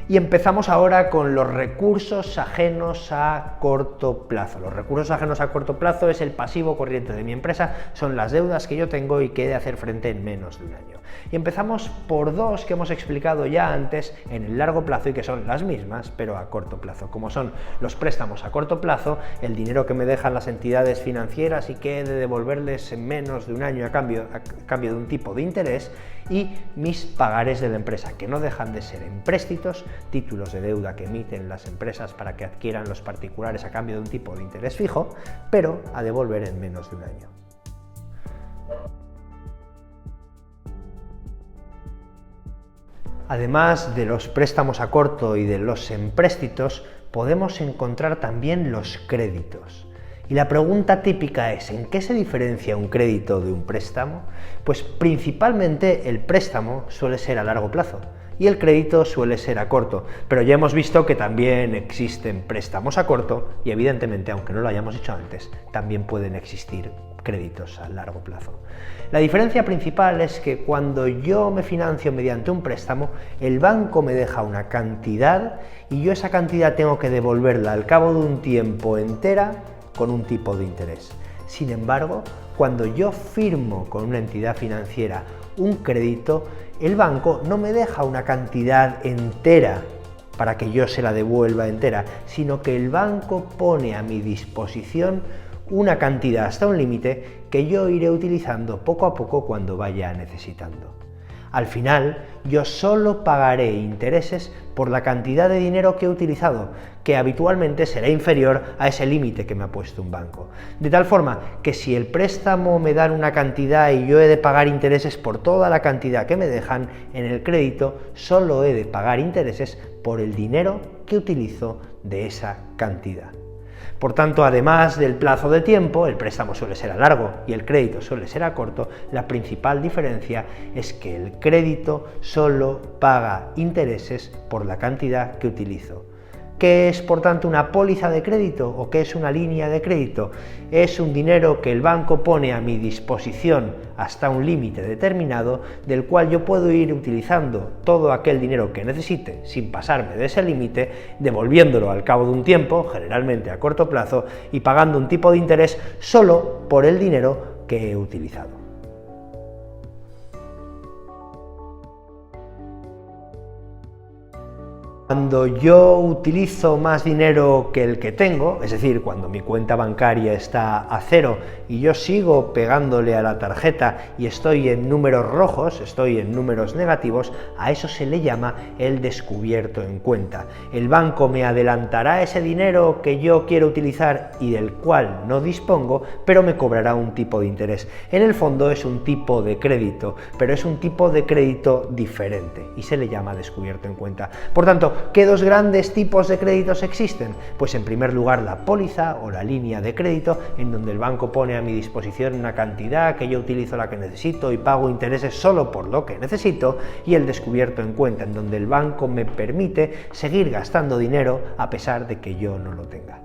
Y empezamos ahora con los recursos ajenos a corto plazo. Los recursos ajenos a corto plazo es el pasivo corriente de mi empresa, son las deudas que yo tengo y que he de hacer frente en menos de un año. Y empezamos por dos que hemos explicado ya antes en el largo plazo y que son las mismas, pero a corto plazo, como son los préstamos a corto plazo, el dinero que me dejan las entidades financieras y que he de devolverles en menos de un año a cambio de un tipo de interés, y mis pagares de la empresa, que no dejan de ser empréstitos, títulos de deuda que emiten las empresas para que adquieran los particulares a cambio de un tipo de interés fijo, pero a devolver en menos de un año. Además de los préstamos a corto y de los empréstitos, podemos encontrar también los créditos. Y la pregunta típica es, ¿en qué se diferencia un crédito de un préstamo? Pues principalmente el préstamo suele ser a largo plazo y el crédito suele ser a corto, pero ya hemos visto que también existen préstamos a corto y evidentemente, aunque no lo hayamos dicho antes, también pueden existir créditos a largo plazo. La diferencia principal es que cuando yo me financio mediante un préstamo, el banco me deja una cantidad y yo esa cantidad tengo que devolverla al cabo de un tiempo entera con un tipo de interés. Sin embargo, cuando yo firmo con una entidad financiera un crédito, el banco no me deja una cantidad entera para que yo se la devuelva entera, sino que el banco pone a mi disposición una cantidad hasta un límite que yo iré utilizando poco a poco cuando vaya necesitando. Al final, yo solo pagaré intereses por la cantidad de dinero que he utilizado, que habitualmente será inferior a ese límite que me ha puesto un banco. De tal forma que si el préstamo me dan una cantidad y yo he de pagar intereses por toda la cantidad que me dejan, en el crédito solo he de pagar intereses por el dinero que utilizo de esa cantidad. Por tanto, además del plazo de tiempo, el préstamo suele ser a largo y el crédito suele ser a corto, la principal diferencia es que el crédito solo paga intereses por la cantidad que utilizo. ¿Qué es, por tanto, una póliza de crédito o qué es una línea de crédito? Es un dinero que el banco pone a mi disposición hasta un límite determinado, del cual yo puedo ir utilizando todo aquel dinero que necesite sin pasarme de ese límite, devolviéndolo al cabo de un tiempo, generalmente a corto plazo, y pagando un tipo de interés solo por el dinero que he utilizado. Cuando yo utilizo más dinero que el que tengo, es decir, cuando mi cuenta bancaria está a cero y yo sigo pegándole a la tarjeta y estoy en números rojos, estoy en números negativos, a eso se le llama el descubierto en cuenta. El banco me adelantará ese dinero que yo quiero utilizar y del cual no dispongo, pero me cobrará un tipo de interés. En el fondo es un tipo de crédito, pero es un tipo de crédito diferente y se le llama descubierto en cuenta. Por tanto, ¿qué dos grandes tipos de créditos existen? Pues en primer lugar la póliza o la línea de crédito, en donde el banco pone a mi disposición una cantidad que yo utilizo la que necesito y pago intereses solo por lo que necesito, y el descubierto en cuenta, en donde el banco me permite seguir gastando dinero a pesar de que yo no lo tenga.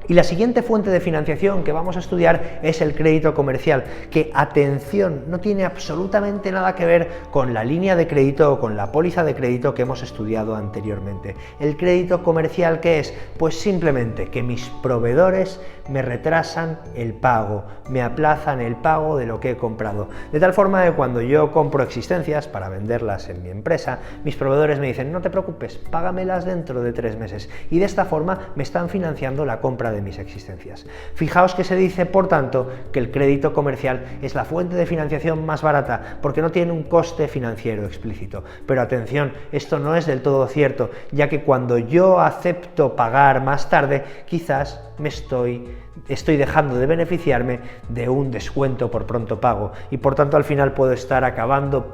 Y la siguiente fuente de financiación que vamos a estudiar es el crédito comercial, que, atención, no tiene absolutamente nada que ver con la línea de crédito o con la póliza de crédito que hemos estudiado anteriormente. ¿El crédito comercial qué es? Pues simplemente que mis proveedores me retrasan el pago, me aplazan el pago de lo que he comprado. De tal forma que cuando yo compro existencias para venderlas en mi empresa, mis proveedores me dicen, no te preocupes, págamelas dentro de 3 meses. Y de esta forma me están financiando la compra de mis existencias. Fijaos que se dice, por tanto, que el crédito comercial es la fuente de financiación más barata porque no tiene un coste financiero explícito. Pero atención, esto no es del todo cierto, ya que cuando yo acepto pagar más tarde, quizás me estoy estoy dejando de beneficiarme de un descuento por pronto pago y por tanto al final puedo estar acabando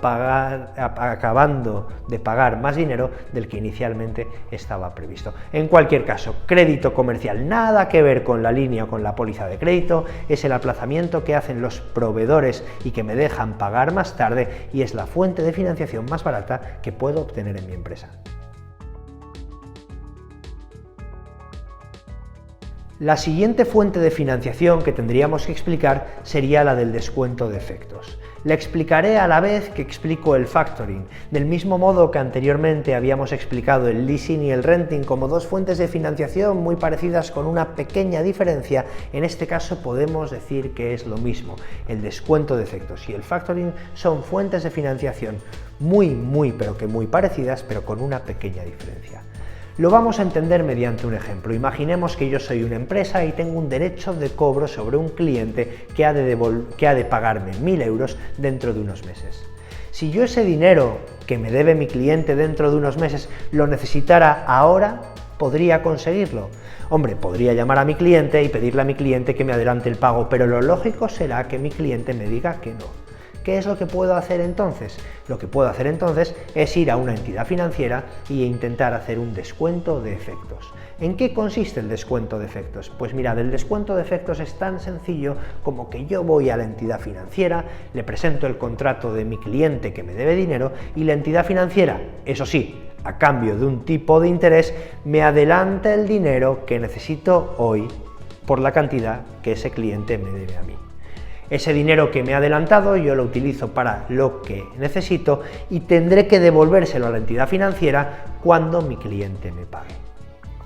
de pagar más dinero del que inicialmente estaba previsto. En cualquier caso, crédito comercial, nada que ver con la línea o con la póliza de crédito, es el aplazamiento que hacen los proveedores y que me dejan pagar más tarde y es la fuente de financiación más barata que puedo obtener en mi empresa. La siguiente fuente de financiación que tendríamos que explicar sería la del descuento de efectos. La explicaré a la vez que explico el factoring, del mismo modo que anteriormente habíamos explicado el leasing y el renting como dos fuentes de financiación muy parecidas con una pequeña diferencia. En este caso podemos decir que es lo mismo. El descuento de efectos y el factoring son fuentes de financiación muy parecidas, pero con una pequeña diferencia. Lo vamos a entender mediante un ejemplo. Imaginemos que yo soy una empresa y tengo un derecho de cobro sobre un cliente que ha de pagarme 1.000 euros dentro de unos meses. Si yo ese dinero que me debe mi cliente dentro de unos meses lo necesitara ahora, ¿podría conseguirlo? Hombre, podría llamar a mi cliente y pedirle a mi cliente que me adelante el pago, pero lo lógico será que mi cliente me diga que no. ¿Qué es lo que puedo hacer entonces? Lo que puedo hacer entonces es ir a una entidad financiera e intentar hacer un descuento de efectos. ¿En qué consiste el descuento de efectos? Pues mirad, el descuento de efectos es tan sencillo como que yo voy a la entidad financiera, le presento el contrato de mi cliente que me debe dinero y la entidad financiera, eso sí, a cambio de un tipo de interés, me adelanta el dinero que necesito hoy por la cantidad que ese cliente me debe a mí. Ese dinero que me ha adelantado yo lo utilizo para lo que necesito y tendré que devolvérselo a la entidad financiera cuando mi cliente me pague.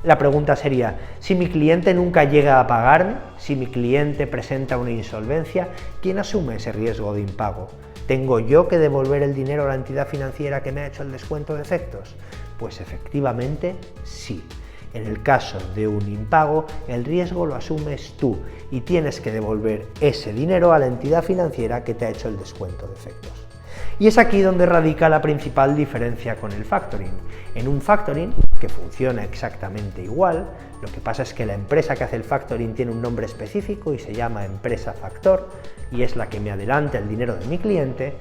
La pregunta sería, si mi cliente nunca llega a pagarme, si mi cliente presenta una insolvencia, ¿quién asume ese riesgo de impago? ¿Tengo yo que devolver el dinero a la entidad financiera que me ha hecho el descuento de efectos? Pues efectivamente sí. En el caso de un impago, el riesgo lo asumes tú y tienes que devolver ese dinero a la entidad financiera que te ha hecho el descuento de efectos. Y es aquí donde radica la principal diferencia con el factoring. En un factoring, que funciona exactamente igual, lo que pasa es que la empresa que hace el factoring tiene un nombre específico y se llama empresa factor, y es la que me adelanta el dinero de mi cliente.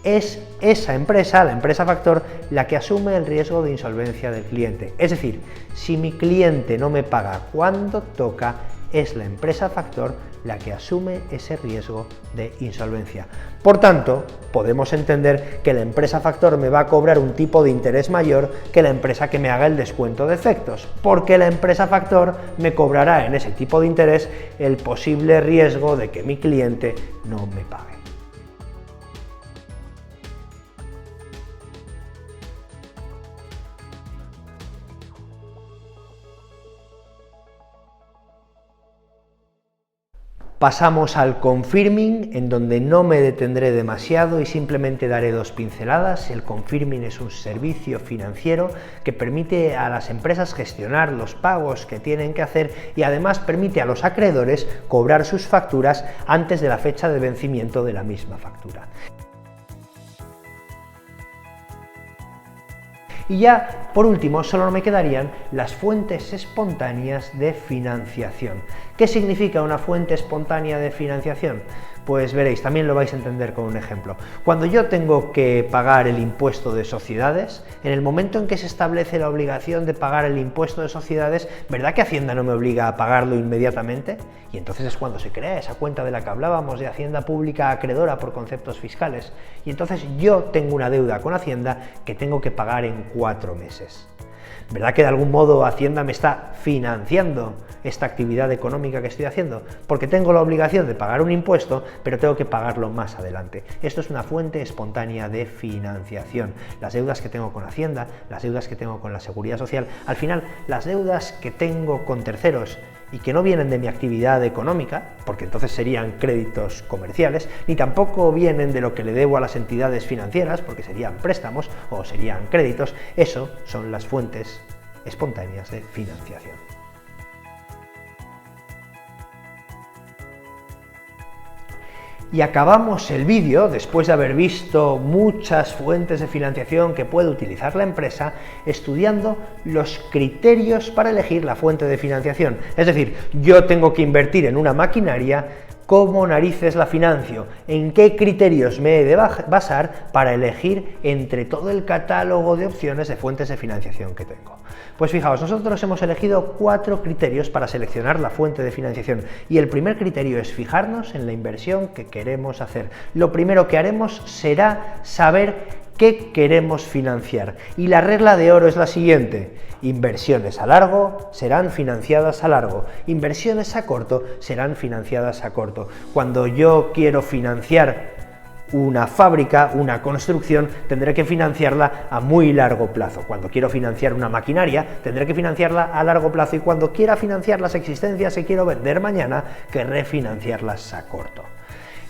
Es esa empresa, la empresa factor, la que asume el riesgo de insolvencia del cliente. Es decir, si mi cliente no me paga cuando toca, es la empresa factor la que asume ese riesgo de insolvencia. Por tanto, podemos entender que la empresa factor me va a cobrar un tipo de interés mayor que la empresa que me haga el descuento de efectos, porque la empresa factor me cobrará en ese tipo de interés el posible riesgo de que mi cliente no me pague. Pasamos al confirming, en donde no me detendré demasiado y simplemente daré dos pinceladas. El confirming es un servicio financiero que permite a las empresas gestionar los pagos que tienen que hacer y además permite a los acreedores cobrar sus facturas antes de la fecha de vencimiento de la misma factura. Y ya, por último, solo me quedarían las fuentes espontáneas de financiación. ¿Qué significa una fuente espontánea de financiación? Pues veréis, también lo vais a entender con un ejemplo. Cuando yo tengo que pagar el impuesto de sociedades, en el momento en que se establece la obligación de pagar el impuesto de sociedades, ¿verdad que Hacienda no me obliga a pagarlo inmediatamente? Y entonces es cuando se crea esa cuenta de la que hablábamos de Hacienda Pública Acreedora por conceptos fiscales. Y entonces yo tengo una deuda con Hacienda que tengo que pagar en 4 meses. ¿Verdad que de algún modo Hacienda me está financiando esta actividad económica que estoy haciendo? Porque tengo la obligación de pagar un impuesto, pero tengo que pagarlo más adelante. Esto es una fuente espontánea de financiación. Las deudas que tengo con Hacienda, las deudas que tengo con la Seguridad Social, al final las deudas que tengo con terceros y que no vienen de mi actividad económica, porque entonces serían créditos comerciales, ni tampoco vienen de lo que le debo a las entidades financieras, porque serían préstamos o serían créditos, eso son las fuentes espontáneas de financiación. Y acabamos el vídeo, después de haber visto muchas fuentes de financiación que puede utilizar la empresa, estudiando los criterios para elegir la fuente de financiación. Es decir, yo tengo que invertir en una maquinaria, ¿cómo narices la financio? ¿En qué criterios me he de basar para elegir entre todo el catálogo de opciones de fuentes de financiación que tengo? Pues fijaos, nosotros hemos elegido 4 criterios para seleccionar la fuente de financiación y el primer criterio es fijarnos en la inversión que queremos hacer. Lo primero que haremos será saber qué queremos financiar y la regla de oro es la siguiente: inversiones a largo serán financiadas a largo, inversiones a corto serán financiadas a corto. Cuando yo quiero financiar una fábrica, una construcción, tendré que financiarla a muy largo plazo. Cuando quiero financiar una maquinaria, tendré que financiarla a largo plazo, y cuando quiera financiar las existencias que quiero vender mañana, querré financiarlas a corto.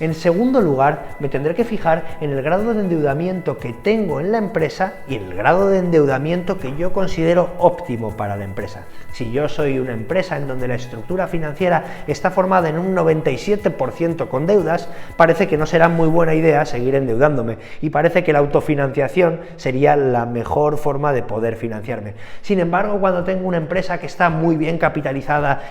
En segundo lugar, me tendré que fijar en el grado de endeudamiento que tengo en la empresa y en el grado de endeudamiento que yo considero óptimo para la empresa. Si yo soy una empresa en donde la estructura financiera está formada en un 97% con deudas, parece que no será muy buena idea seguir endeudándome y parece que la autofinanciación sería la mejor forma de poder financiarme. Sin embargo, cuando tengo una empresa que está muy bien capitalizada,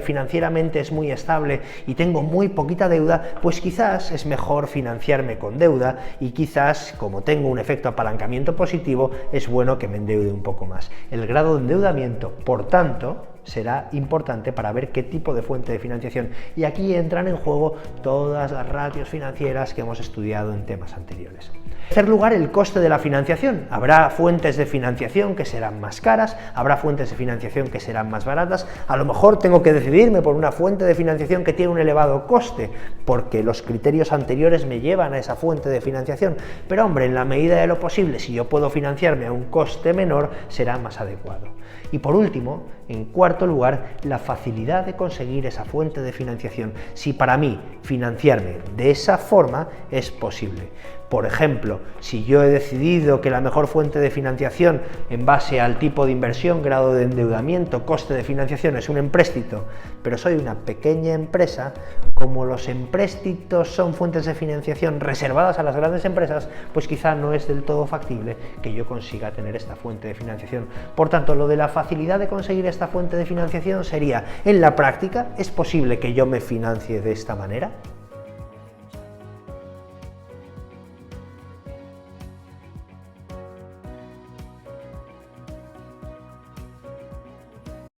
financieramente es muy estable y tengo muy poquita deuda, pues quizás es mejor financiarme con deuda y quizás, como tengo un efecto apalancamiento positivo, es bueno que me endeude un poco más. El grado de endeudamiento, por tanto, será importante para ver qué tipo de fuente de financiación, y aquí entran en juego todas las ratios financieras que hemos estudiado en temas anteriores. En tercer lugar, el coste de la financiación. Habrá fuentes de financiación que serán más caras, habrá fuentes de financiación que serán más baratas. A lo mejor tengo que decidirme por una fuente de financiación que tiene un elevado coste, porque los criterios anteriores me llevan a esa fuente de financiación. Pero hombre, en la medida de lo posible, si yo puedo financiarme a un coste menor, será más adecuado. Y por último, en cuarto lugar, la facilidad de conseguir esa fuente de financiación. Si para mí financiarme de esa forma es posible. Por ejemplo, si yo he decidido que la mejor fuente de financiación en base al tipo de inversión, grado de endeudamiento, coste de financiación es un empréstito, pero soy una pequeña empresa, como los empréstitos son fuentes de financiación reservadas a las grandes empresas, pues quizá no es del todo factible que yo consiga tener esta fuente de financiación. Por tanto, lo de la facilidad de conseguir esta fuente de financiación sería, en la práctica, ¿es posible que yo me financie de esta manera?